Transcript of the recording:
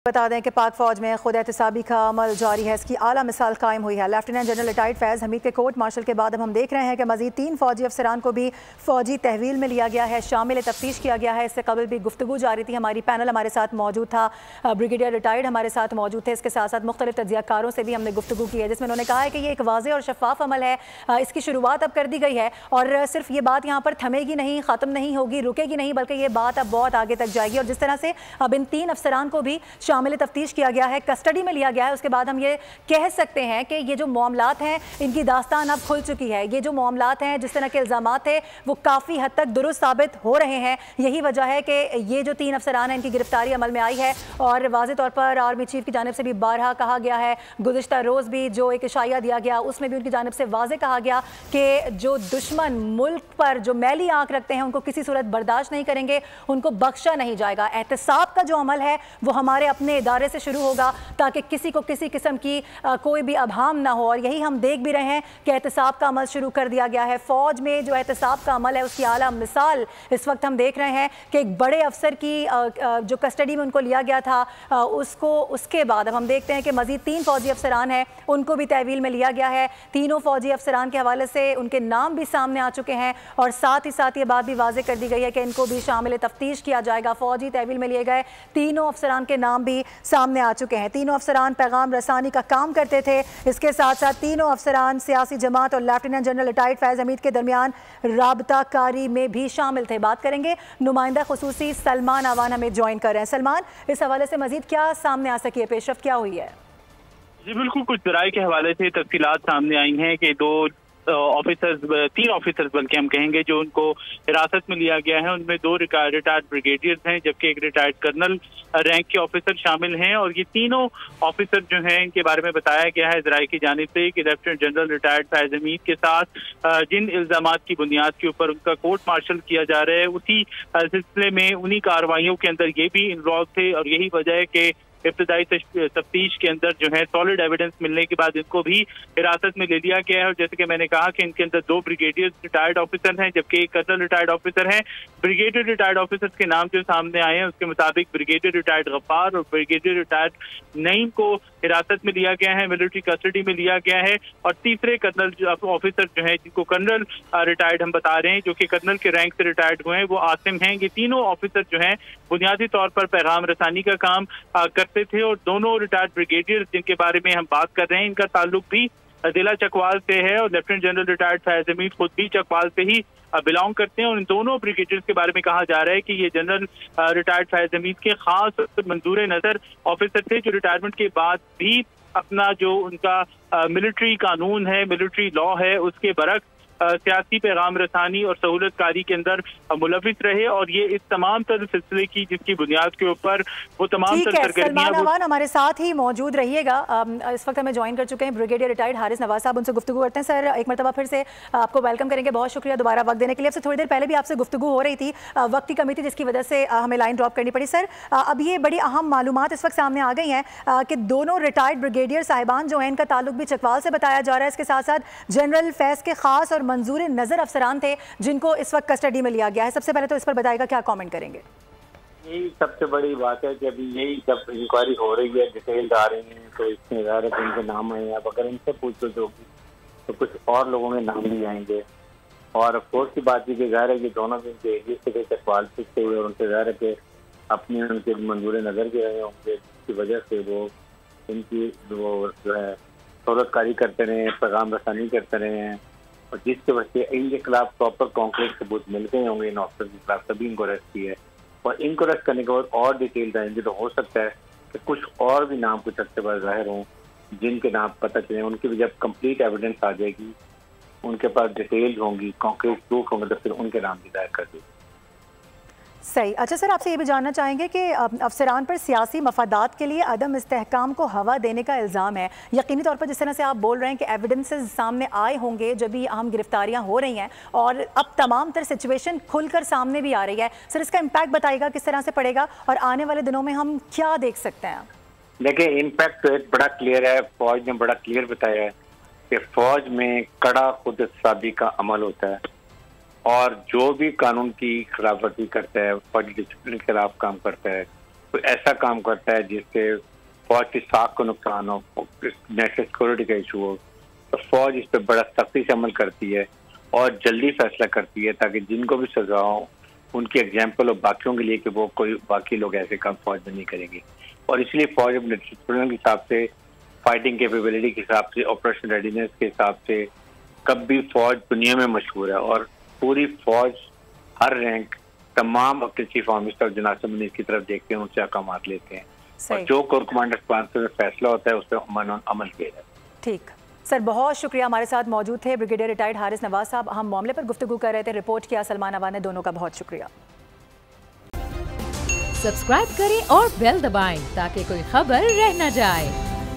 बता दें कि पाक फौज में खुद एहतसाबी का अमल जारी है। इसकी आला मिसाल कायम हुई है। लेफ्टिनेंट जनरल रिटायर्ड फैज़ हमीद के कोर्ट मार्शल के बाद अब हम देख रहे हैं कि मजीद 3 फौजी अफसरान को भी फौजी तहवील में लिया गया है, शामिल तफ्तीश किया गया है। इससे कबल भी गुफ्तगू जारी थी। हमारी पैनल हमारे साथ मौजूद था, ब्रिगेडियर रिटायर्ड हमारे साथ मौजूद थे। इसके साथ साथ मुख्तलिफ तज्जियाकारों से भी हमने गुफ्तगू की है, जिसमें उन्होंने कहा है कि ये एक वाज़ेह और शफाफ अमल है। इसकी शुरुआत अब कर दी गई है और सिर्फ ये बात यहाँ पर थमेगी नहीं, ख़त्म नहीं होगी, रुकेगी नहीं, बल्कि ये बात अब बहुत आगे तक जाएगी। और जिस तरह से अब इन 3 अफसरान को भी शामिल तफ्तीश किया गया है, कस्टडी में लिया गया है, उसके बाद हम ये कह सकते हैं कि ये जो मामलात हैं इनकी दास्तान अब खुल चुकी है। ये जो मामलात हैं, जिस तरह के इल्ज़ामात थे, वो काफ़ी हद तक दुरुस्त साबित हो रहे हैं। यही वजह है कि ये जो 3 अफसरान हैं इनकी गिरफ्तारी अमल में आई है। और वाज़ेह तौर पर आर्मी चीफ की जानिब से भी बारहा कहा गया है, गुज़िश्ता रोज़ भी जो एक इशाया दिया गया उसमें भी उनकी जानिब से वाज़ेह कहा गया कि जो दुश्मन मुल्क पर जो मैली आंख रखते हैं उनको किसी सूरत बर्दाश्त नहीं करेंगे, उनको बख्शा नहीं जाएगा। एहतसाब का जो अमल है वो हमारे अपने इदारे से शुरू होगा ताकि किसी को किसी किस्म की कोई भी अभाम ना हो। और यही हम देख भी रहे हैं कि एहतसाब का अमल शुरू कर दिया गया है। फौज में जो एहतसाब का अमल है उसकी आला मिसाल इस वक्त हम देख रहे हैं कि एक बड़े अफसर की जो कस्टडी में उनको लिया गया था उसके बाद अब हम देखते हैं कि मजीद 3 फौजी अफसरान हैं, उनको भी तहवील में लिया गया है। तीनों फौजी अफसरान के हवाले से उनके नाम भी सामने आ चुके हैं और साथ ही साथ ये बात भी वाज़ेह कर दी गई है कि इनको भी शामिल तफ्तीश किया जाएगा। फौजी तहवील में लिए गए तीनों अफसरान के नाम भी सामने आ चुके हैं। तीनों अफसरान पैगाम रसानी का काम करते थे। इसके साथ साथ तीनों अफसरान सियासी जमात और लेफ्टिनेंट जनरल रिटायर्ड फैज़ हमीद के दरमियान राबता कारी में भी शामिल थे। बात करेंगे, नुमाइंदा खुसूसी सलमान आवान हमें ज्वाइन कर रहे हैं। सलमान, इस हवाले से मजीद क्या सामने आ सकी है, पेशरफ्त क्या हुई है? जी बिल्कुल, कुछ जराये के हवाले से तफसीलात सामने आई हैं कि 3 ऑफिसर्स बल्कि हम कहेंगे जो उनको हिरासत में लिया गया है, उनमें 2 रिटायर्ड ब्रिगेडियर्स हैं जबकि एक रिटायर्ड कर्नल रैंक के ऑफिसर शामिल हैं। और ये तीनों ऑफिसर जो हैं इनके बारे में बताया गया है जराये की जानिब से कि लेफ्टिनेंट जनरल रिटायर्ड फैज़ हमीद के साथ जिन इल्जामात की बुनियाद के ऊपर उनका कोर्ट मार्शल किया जा रहा है उसी सिलसिले में उन्हीं कार्रवाइयों के अंदर ये भी इन्वॉल्व थे। और यही वजह है कि इब्तदाई तफ्तीश के अंदर जो है सॉलिड एविडेंस मिलने के बाद इनको भी हिरासत में ले लिया गया है। और जैसे कि मैंने कहा कि इनके अंदर 2 ब्रिगेडियर रिटायर्ड ऑफिसर हैं जबकि एक कर्नल रिटायर्ड ऑफिसर हैं। ब्रिगेडियर रिटायर्ड ऑफिसर्स के नाम जो सामने आए हैं उसके मुताबिक ब्रिगेडियर रिटायर्ड गफ्फार और ब्रिगेडियर रिटायर्ड नईम को हिरासत में लिया गया है, मिलिट्री कस्टडी में लिया गया है। और तीसरे कर्नल ऑफिसर जो है जिनको कर्नल रिटायर्ड हम बता रहे हैं, जो कि कर्नल के रैंक से रिटायर्ड हुए हैं, वो आसिम हैं। ये तीनों ऑफिसर जो हैं बुनियादी तौर पर पैगाम रसानी का काम करते थे। और दोनों रिटायर्ड ब्रिगेडियर जिनके बारे में हम बात कर रहे हैं इनका ताल्लुक भी जिला चकवाल से है और लेफ्टिनेंट जनरल रिटायर्ड फैज़ हमीद खुद भी चकवाल से ही बिलोंग करते हैं। और इन दोनों ब्रिगेडियर्स के बारे में कहा जा रहा है कि ये जनरल रिटायर्ड फैज़ हमीद के खास मंजूर नजर ऑफिसर थे जो रिटायरमेंट के बाद भी अपना जो उनका मिलिट्री कानून है, मिलिट्री लॉ है, उसके बरक्स सियासी पैगाम रसानी और सहूलत कारी के अंदर मुलविस रहे। और ये इस तमाम तर सिलसिले की जिसकी बुनियाद के ऊपर वो तमाम तर सलमान आवान हमारे साथ ही मौजूद रहिएगा। इस वक्त हमें ज्वाइन कर चुके हैं ब्रिगेडियर रिटायर्ड हारिस नवाज साहब, उनसे गुफ्तगू करते हैं। सर, एक मरतबा फिर से आपको वेलकम करेंगे, बहुत शुक्रिया दोबारा वक्त देने के लिए। आपसे थोड़ी देर पहले भी आपसे गुफ्तगू हो रही थी, वक्त की कमी थी जिसकी वजह से हमें लाइन ड्रॉप करनी पड़ी। सर, अब ये बड़ी अहम मालूमात इस वक्त सामने आ गई हैं कि दोनों रिटायर्ड ब्रिगेडियर साहिबान जो हैं इनका ताल्लुक भी चकवाल से बताया जा रहा है। इसके साथ साथ जनरल फैज़ के खास और मंजूर नजर अफसरान थे जिनको इस वक्त कस्टडी में लिया गया है। सबसे पहले तो इस पर बताइएगा, क्या कमेंट करेंगे? यही सबसे बड़ी बात है कि अभी यही जब इंक्वायरी हो रही है, डिटेल्स आ रही हैं, तो इसमें ज़ाहिर है कि इनके नाम आए हैं। अब अगर इनसे पूछताछ होगी तो कुछ और लोगों के नाम भी आएंगे। और अफसोस की बात है कि ज़ाहिर है कि दोनों भी इनके एरिया से थे, चकवाल से थे और उनसे ज़ाहिर है कि अपनी उनके मंजूर नज़र के रहे होंगे, जिसकी वजह से वो इनकी वो जो है सहूलतकारी करते रहे, पैगाम रसानी करते रहे हैं। और जिसके वजह से इनके खिलाफ प्रॉपर कॉन्क्रीट सबूत मिल गए होंगे इन ऑफिसर के खिलाफ, तभी इनको अरेस्ट किया है। और इनको अरेस्ट करने के बाद और डिटेल्स आएंगे तो हो सकता है कि कुछ और भी नाम कुछ हफ्ते बाद जाहिर हों जिनके नाम पता चले। उनकी भी जब कंप्लीट एविडेंस आ जाएगी, उनके पास डिटेल्स होंगी, कॉन्क्रीट प्रूफ होंगे, तो फिर उनके नाम भी दायर कर देंगे। सही। अच्छा सर, आपसे ये भी जानना चाहेंगे कि अफसरान पर सियासी मफादात के लिए अदम इस्तेहकाम को हवा देने का इल्ज़ाम है। यकीनी तौर पर जिस तरह से आप बोल रहे हैं कि एविडेंसेस सामने आए होंगे जब भी अहम गिरफ्तारियां हो रही हैं और अब तमाम तर सिचुएशन खुलकर सामने भी आ रही है, सर इसका इम्पैक्ट बताइएगा किस तरह से पड़ेगा और आने वाले दिनों में हम क्या देख सकते हैं? देखिए, इम्पैक्ट तो एक बड़ा क्लियर है। फौज ने बड़ा क्लियर बताया है कि फौज में कड़ा खुद एहतसाबी का अमल होता है और जो भी कानून की खिलाफ वर्जी करता है, फौजी डिसिप्लिन के खिलाफ काम करता है, कोई ऐसा काम करता है जिससे फौज की साख को नुकसान हो, नेशनल सिक्योरिटी का इशू हो, तो फौज इस पर बड़ा सख्ती से अमल करती है और जल्दी फैसला करती है ताकि जिनको भी सजा हो उनकी एग्जाम्पल हो बाकियों के लिए कि वो कोई बाकी लोग ऐसे काम फौज में नहीं करेंगे। और इसलिए फौज अपने डिसिप्लिन के हिसाब से, फाइटिंग कैपेबिलिटी के हिसाब से, ऑपरेशन रेडीनेस के हिसाब से कभी फौज दुनिया में मशहूर है। और पूरी फौज हर रैंक तमाम अपने चीफ ऑफिसर जनाब मनीष की तरफ देखते हैं, उनसे अहकाम लेते हैं और जो कोर कमांडर काउंसिल में फैसला होता है उस पर अमल किया जाता है। ठीक सर, बहुत शुक्रिया। हमारे साथ मौजूद थे ब्रिगेडियर रिटायर्ड हारिस नवाज साहब। हम मामले पर गुफ्तगू कर रहे थे, रिपोर्ट किया सलमान अवान ने। दोनों का बहुत शुक्रिया। सब्सक्राइब करें और बेल दबाएं ताकि कोई खबर रह न जाए।